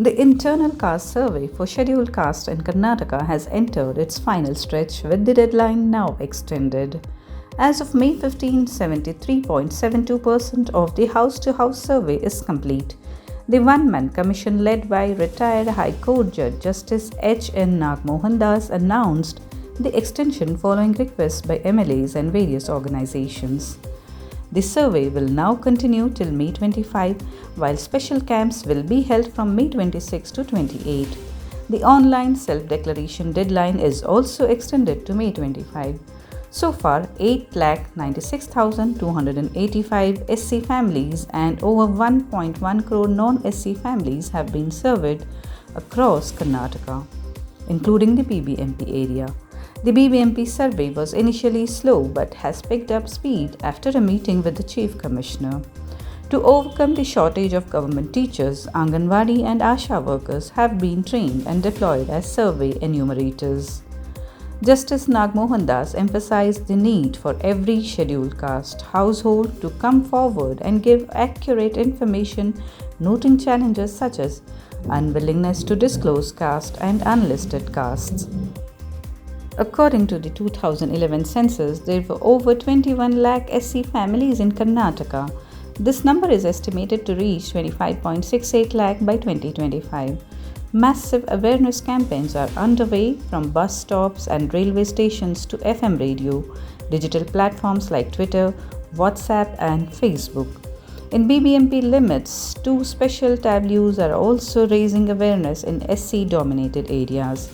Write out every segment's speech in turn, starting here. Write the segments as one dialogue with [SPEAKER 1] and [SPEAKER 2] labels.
[SPEAKER 1] The internal caste survey for scheduled caste in Karnataka has entered its final stretch with the deadline now extended. As of May 15, 73.72% of the house-to-house survey is complete. The one-man commission led by retired High Court Judge Justice H. N. Nagamohan announced the extension following requests by MLAs and various organizations. The survey will now continue till May 25, while special camps will be held from May 26 to 28. The online self-declaration deadline is also extended to May 25. So far, 8,96,285 SC families and over 1.1 crore non-SC families have been surveyed across Karnataka, including the BBMP area. The BBMP survey was initially slow but has picked up speed after a meeting with the Chief Commissioner. To overcome the shortage of government teachers, Anganwadi and Asha workers have been trained and deployed as survey enumerators. Justice Nagamohan emphasized the need for every scheduled caste household to come forward and give accurate information, noting challenges such as unwillingness to disclose caste and unlisted castes. According to the 2011 census, there were over 21 lakh SC families in Karnataka. This number is estimated to reach 25.68 lakh by 2025. Massive awareness campaigns are underway from bus stops and railway stations to FM radio, digital platforms like Twitter, WhatsApp, and Facebook. In BBMP limits, 2 special tableaus are also raising awareness in SC-dominated areas.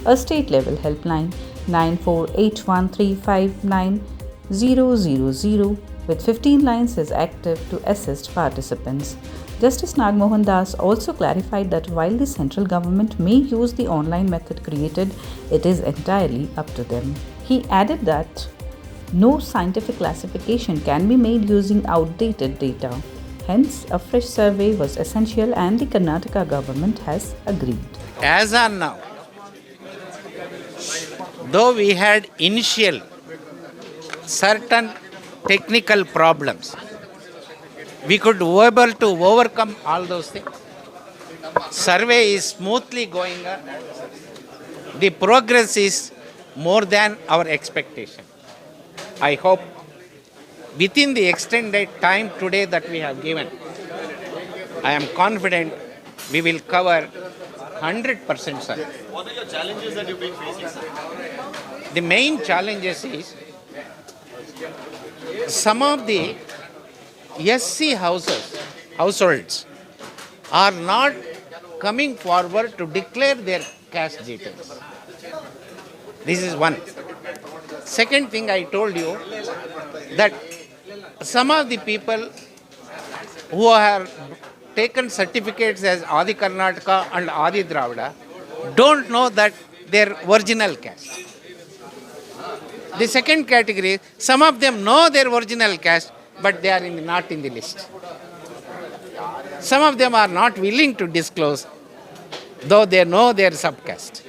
[SPEAKER 1] A state-level helpline 9481359000 with 15 lines is active to assist participants. Justice Nagamohan also clarified that while the central government may use the online method created, it is entirely up to them. He added that no scientific classification can be made using outdated data. Hence, a fresh survey was essential and the Karnataka government has agreed.
[SPEAKER 2] As on now, though we had initial certain technical problems, we could be able to overcome all those things. Survey is smoothly going on. The progress is more than our expectation. I hope within the extended time today that we have given, I am confident we will cover 100% survey.
[SPEAKER 3] What are your challenges that you've been facing, sir?
[SPEAKER 2] The main challenges is some of the SC households are not coming forward to declare their caste details. This is one. Second thing I told you that some of the people who have taken certificates as Adi Karnataka and Adi Dravida don't know that their original caste. The second category, some of them know their original caste, but they are not in the list. Some of them are not willing to disclose, though they know their subcaste.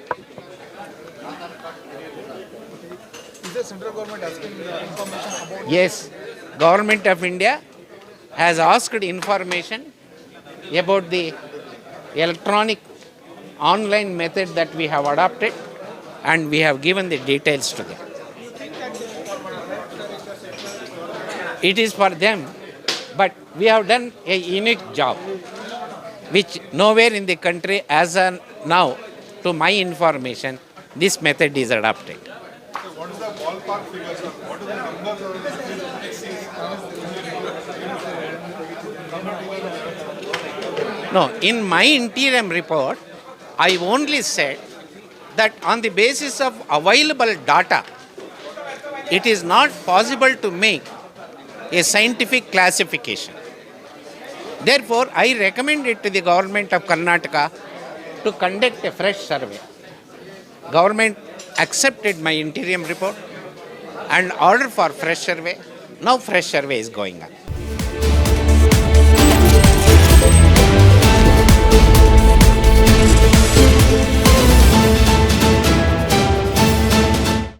[SPEAKER 3] Is the central government asking information about?
[SPEAKER 2] Yes, Government of India has asked information about the electronic online method that we have adopted, and we have given the details to them. It is for them, but we have done a unique job, which nowhere in the country as of now, to my information, this method is adopted.
[SPEAKER 3] So what is the ballpark figure, sir? What are the numbers of
[SPEAKER 2] No, in my interim report, I only said that on the basis of available data, it is not possible to make a scientific classification. Therefore, I recommend it to the government of Karnataka to conduct a fresh survey. Government accepted my interim report and ordered for fresh survey. Now fresh survey is going on.